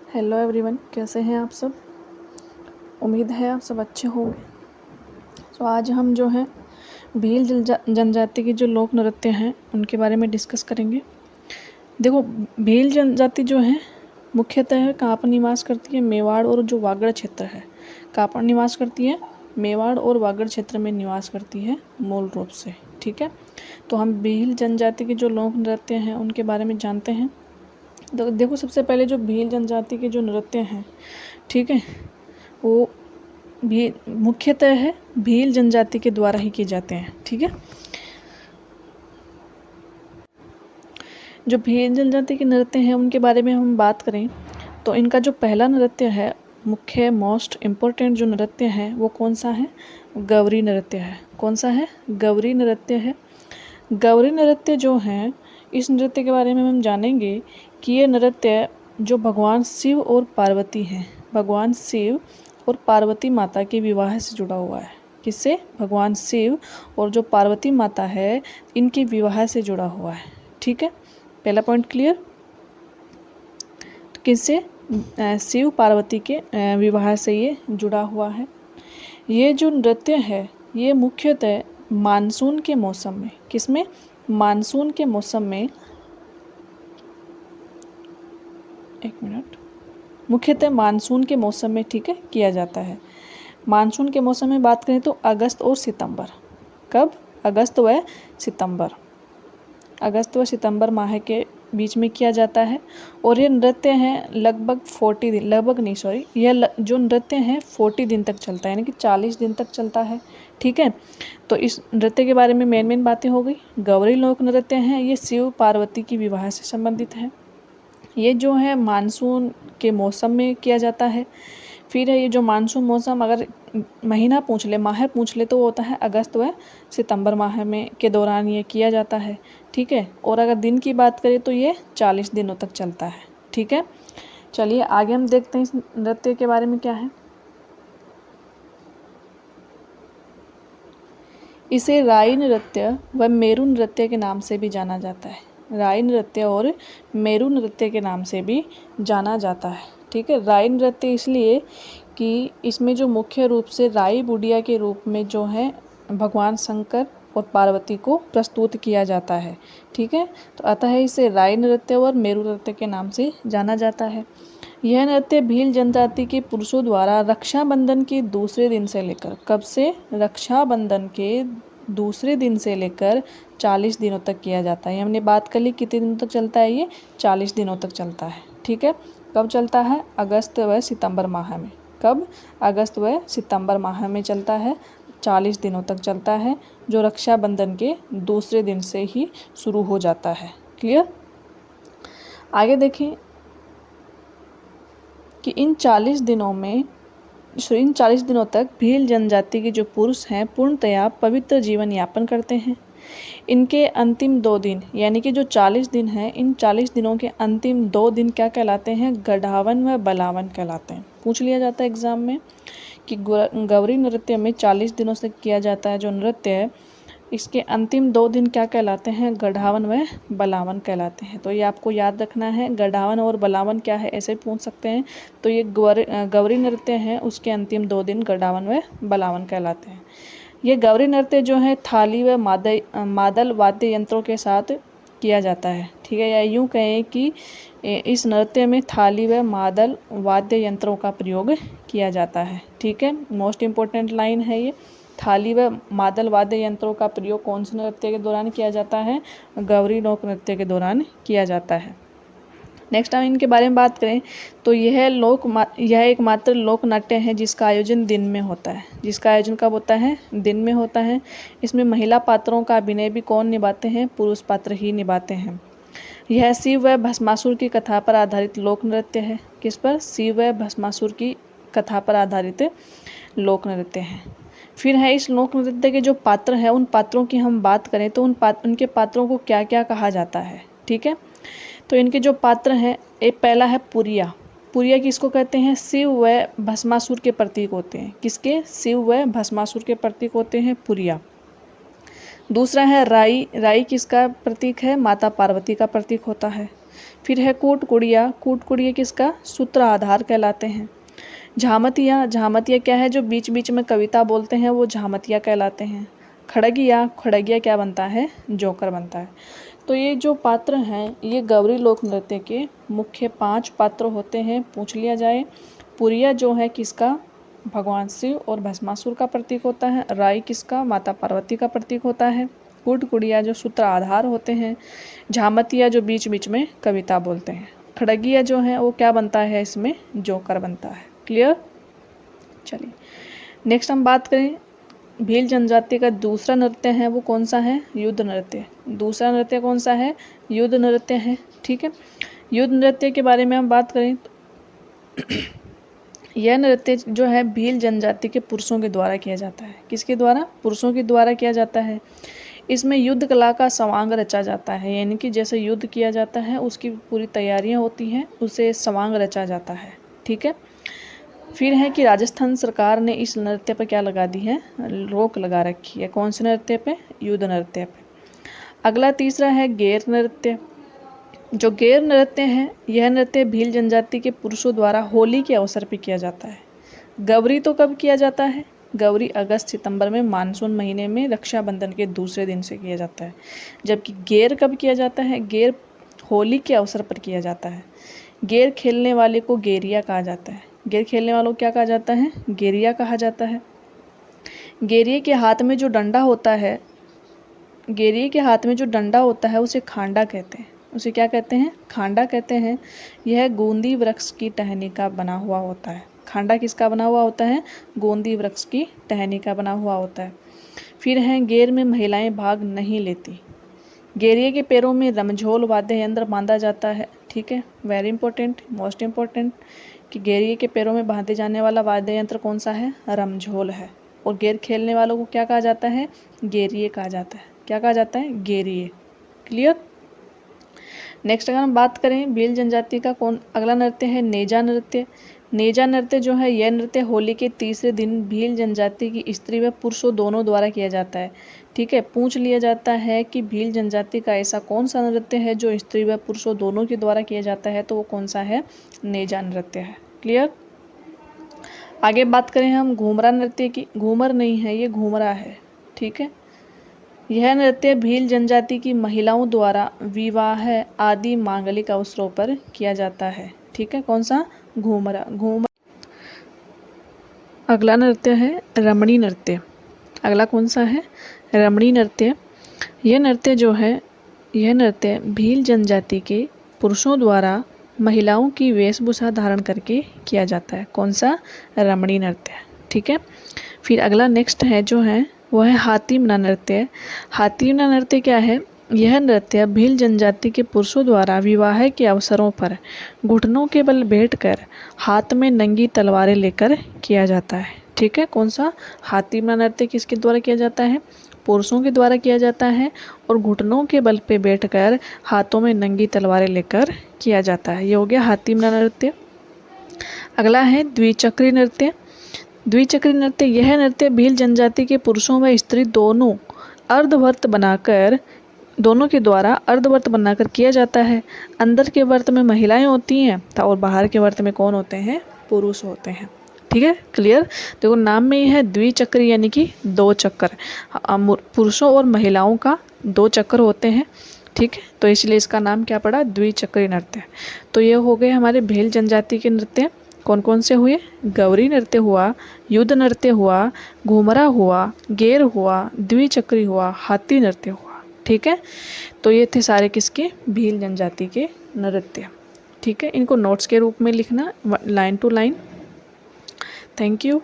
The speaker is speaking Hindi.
हेलो एवरीवन, कैसे हैं आप सब। उम्मीद है आप सब अच्छे होंगे। तो आज हम जो है भील जनजाति के जो लोक नृत्य हैं उनके बारे में डिस्कस करेंगे। देखो, भील जनजाति जो है मुख्यतः कहाँ पर निवास करती है, मेवाड़ और जो वागड़ क्षेत्र है, कहाँ पर निवास करती है, मेवाड़ और वागड़ क्षेत्र में निवास करती है मूल रूप से। ठीक है, तो हम भील जनजाति के जो लोक नृत्य हैं उनके बारे में जानते हैं। तो देखो, सबसे पहले जो भील जनजाति के जो नृत्य हैं, ठीक है, वो भी मुख्यतः है भील जनजाति के द्वारा ही किए जाते हैं। ठीक है, जो भील जनजाति के नृत्य हैं उनके बारे में हम बात करें तो इनका जो पहला नृत्य है, मुख्य मोस्ट इम्पोर्टेंट जो नृत्य है वो कौन सा है, गौरी नृत्य है। कौन सा है, गौरी नृत्य है। गौरी नृत्य जो है, इस नृत्य के बारे में हम जानेंगे कि ये नृत्य जो भगवान शिव और पार्वती हैं, भगवान शिव और पार्वती माता के विवाह से जुड़ा हुआ है। किससे, भगवान शिव और जो पार्वती माता है इनके विवाह से जुड़ा हुआ है। ठीक है, पहला पॉइंट क्लियर। तो किससे, शिव पार्वती के विवाह से ये जुड़ा हुआ है। ये जो नृत्य है ये मुख्यतः मानसून के मौसम में, किसमें, मानसून के मौसम में, एक मिनट, मुख्यतः मानसून के मौसम में, ठीक है, किया जाता है। मानसून के मौसम में बात करें तो अगस्त और सितंबर। कब, अगस्त व सितंबर, अगस्त व सितंबर माह के बीच में किया जाता है। और ये नृत्य हैं लगभग 40 दिन, लगभग नहीं सॉरी, यह जो नृत्य हैं 40 दिन तक चलता है, यानी कि 40 दिन तक चलता है। ठीक है, तो इस नृत्य के बारे में मेन बातें हो गई। गौरी लोक नृत्य हैं, ये शिव पार्वती की विवाह से संबंधित है। ये जो है मानसून के मौसम में किया जाता है। फिर है ये जो मानसून मौसम, अगर महीना पूछ ले, माह पूछ ले, तो वो होता है अगस्त व सितंबर माह में के दौरान ये किया जाता है। ठीक है, और अगर दिन की बात करें तो ये 40 दिनों तक चलता है। ठीक है, चलिए आगे हम देखते हैं इस नृत्य के बारे में क्या है। इसे राई नृत्य व मेरू नृत्य के नाम से भी जाना जाता है। राई नृत्य और मेरू नृत्य के नाम से भी जाना जाता है। ठीक है, राई नृत्य इसलिए कि इसमें जो मुख्य रूप से राई बुढ़िया के रूप में जो है भगवान शंकर और पार्वती को प्रस्तुत किया जाता है। ठीक है, तो अतः इसे राई नृत्य और मेरू नृत्य के नाम से जाना जाता है। यह नृत्य भील जनजाति के पुरुषों द्वारा रक्षाबंधन के दूसरे दिन से लेकर, कब से, रक्षाबंधन के दूसरे दिन से लेकर 40 दिनों तक किया जाता है। हमने बात कर ली कितने दिनों तक चलता है, ये 40 दिनों तक चलता है। ठीक है, कब चलता है, अगस्त व सितंबर माह में। कब, अगस्त व सितंबर माह में चलता है, 40 दिनों तक चलता है, जो रक्षाबंधन के दूसरे दिन से ही शुरू हो जाता है। क्लियर। आगे देखें कि इन 40 दिनों तक भील जनजाति के जो पुरुष हैं पूर्णतया पवित्र जीवन यापन करते हैं। इनके अंतिम 2 दिन, यानी कि जो 40 दिन हैं, इन 40 दिनों के अंतिम 2 दिन क्या कहलाते हैं, गढ़ावन व बलावन कहलाते हैं। पूछ लिया जाता है एग्जाम में कि गौरी नृत्य में 40 दिनों से किया जाता है जो नृत्य है, इसके अंतिम 2 दिन क्या कहलाते हैं, गढ़ावन व बलावन कहलाते हैं। तो ये आपको याद रखना है, गढ़ावन और बलावन क्या है, ऐसे पूछ सकते हैं। तो ये गौरी नृत्य है, उसके अंतिम 2 दिन गढ़ावन व बलावन कहलाते हैं। ये गौरी नृत्य जो है थाली व मादल वाद्य यंत्रों के साथ किया जाता है। ठीक है, या यूँ कहें कि इस नृत्य में थाली व मादल वाद्य यंत्रों का प्रयोग किया जाता है। ठीक है, मोस्ट इम्पोर्टेंट लाइन है ये। थाली व मादल वाद्य यंत्रों का प्रयोग कौन से नृत्य के दौरान किया जाता है, गौरी लोक नृत्य के दौरान किया जाता है। नेक्स्ट हम इनके बारे में बात करें तो यह एकमात्र लोक नाट्य है जिसका आयोजन दिन में होता है। जिसका आयोजन कब होता है, दिन में होता है। इसमें महिला पात्रों का अभिनय भी कौन निभाते हैं, पुरुष पात्र ही निभाते हैं। यह शिव व भस्मासुर की कथा पर आधारित लोक नृत्य है। किस पर, शिव व भस्मासुर की कथा पर आधारित लोक नृत्य है। फिर है इस लोक नृत्य के जो पात्र हैं, उन पात्रों की हम बात करें तो उनके पात्रों को क्या क्या कहा जाता है। ठीक है, तो इनके जो पात्र हैं, एक पहला है पुरिया। पुरिया किसको कहते हैं, शिव व भस्मासुर के प्रतीक होते हैं। किसके, शिव व भस्मासुर के प्रतीक होते हैं पुरिया। दूसरा है राई। राई किसका प्रतीक है, माता पार्वती का प्रतीक होता है। फिर है कूटकुड़िया, कूटकुड़िया किसका सूत्रधार कहलाते हैं। झामतिया, झामतिया क्या है जो बीच बीच में कविता बोलते हैं वो झामतिया कहलाते हैं। खड़गिया, खड़गिया क्या बनता है जोकर बनता है। तो ये जो पात्र हैं ये गौरी लोक नृत्य के मुख्य 5 पात्र होते हैं। पूछ लिया जाए, पुरिया जो है किसका भगवान शिव और भस्मासुर का प्रतीक होता है। राई किसका माता पार्वती का प्रतीक होता है। कूटकुड़िया जो सूत्र आधार होते हैं। झामतिया जो बीच बीच में कविता बोलते हैं। खड़गिया जो है वो क्या बनता है इसमें जोकर बनता है। क्लियर। चलिए नेक्स्ट हम बात करें भील जनजाति का दूसरा नृत्य है वो कौन सा है युद्ध नृत्य। दूसरा नृत्य कौन सा है युद्ध नृत्य है। ठीक है, युद्ध नृत्य के बारे में हम बात करें तो यह नृत्य जो है भील जनजाति के पुरुषों के द्वारा किया जाता है। किसके द्वारा पुरुषों के द्वारा किया जाता है। इसमें युद्ध कला का सवांग रचा जाता है, यानी कि जैसे युद्ध किया जाता है उसकी पूरी तैयारियां होती हैं उसे सवांग रचा जाता है। ठीक है, फिर है कि राजस्थान सरकार ने इस नृत्य पर क्या लगा दी है रोक लगा रखी है। कौन से नृत्य पे युद्ध नृत्य पे। अगला तीसरा है गेर नृत्य। जो गेर नृत्य है यह नृत्य भील जनजाति के पुरुषों द्वारा होली के अवसर पर किया जाता है। गौरी तो कब किया जाता है गौरी अगस्त सितंबर में मानसून महीने में रक्षाबंधन के दूसरे दिन से किया जाता है। जबकि गेर कब किया जाता है गेर होली के अवसर पर किया जाता है। गेर खेलने वाले को गेरिया कहा जाता है। गेर खेलने वालों को क्या कहा जाता है गेरिया कहा जाता है। गेरिये के हाथ में जो डंडा होता है गेरिये के हाथ में जो डंडा होता है उसे खांडा कहते हैं। उसे क्या कहते हैं खांडा कहते हैं। यह गोंदी वृक्ष की टहनी का बना हुआ होता है। खांडा किसका बना हुआ होता है गोंदी वृक्ष की टहनी का बना हुआ होता है। फिर है गेर में महिलाएं भाग नहीं लेती। गेरिये के पैरों में रमझोल वाद्य यंत्र बांधा जाता है। ठीक है, वेरी इंपॉर्टेंट मोस्ट इम्पॉर्टेंट कि गेरिये के पैरों में बांधे जाने वाला वाद्य यंत्र कौन सा है रमझोल है। और गेर खेलने वालों को क्या कहा जाता है गेरिये कहा जाता है। क्या कहा जाता है गेरिये। क्लियर। नेक्स्ट अगर हम बात करें भील जनजाति का अगला नृत्य है नेजा नृत्य। नेजा नृत्य जो है यह नृत्य होली के तीसरे दिन भील जनजाति की स्त्री व पुरुषों दोनों द्वारा किया जाता है। ठीक है, पूछ लिया जाता है कि भील जनजाति का ऐसा कौन सा नृत्य है जो स्त्री व पुरुषों दोनों के द्वारा किया जाता है तो वो कौन सा है नेजा नृत्य है। क्लियर। आगे बात करें हम घूमरा नृत्य की। घूमर नहीं है ये घूमरा है। ठीक है, यह नृत्य भील जनजाति की महिलाओं द्वारा विवाह आदि मांगलिक अवसरों पर किया जाता है। ठीक है, कौन सा घूमरा। अगला नृत्य है रमणी नृत्य। अगला कौन सा है रमणी नृत्य। यह नृत्य जो है यह नृत्य भील जनजाति के पुरुषों द्वारा महिलाओं की वेशभूषा धारण करके किया जाता है। कौन सा रमणी नृत्य। ठीक है, फिर अगला नेक्स्ट है जो है वो है हाथीमना नृत्य। हाथीमना नृत्य क्या है यह नृत्य भील जनजाति के पुरुषों द्वारा विवाह के अवसरों पर घुटनों के बल बैठकर हाथ में नंगी तलवारें लेकर किया जाता है। ठीक है, कौन सा हाथीमना नृत्य किसके द्वारा किया जाता है पुरुषों के द्वारा किया जाता है और घुटनों के बल पे बैठकर हाथों में नंगी तलवारें लेकर किया जाता है। ये हो गया हाथीमना नृत्य। अगला है द्विचक्री नृत्य। द्विचक्री नृत्य यह नृत्य भील जनजाति के पुरुषों व स्त्री दोनों के द्वारा अर्धवर्त बनाकर किया जाता है। अंदर के वर्त में महिलाएं होती हैं और बाहर के वर्त में कौन होते हैं पुरुष होते हैं। ठीक है, क्लियर। देखो नाम में ही है द्विचक्री यानी कि 2 चक्कर। पुरुषों और महिलाओं का 2 चक्कर होते हैं। ठीक है, तो इसलिए इसका नाम क्या पड़ा द्विचक्री नृत्य। तो ये हो गए हमारे भील जनजाति के नृत्य। कौन कौन से हुए गौरी नृत्य हुआ, युद्ध नृत्य हुआ, घूमरा हुआ, गेर हुआ, द्विचक्री हुआ, हाथी नृत्य हुआ। ठीक है, तो ये थे सारे किसके भील जनजाति के नृत्य। ठीक है, इनको नोट्स के रूप में लिखना line to line. Thank you.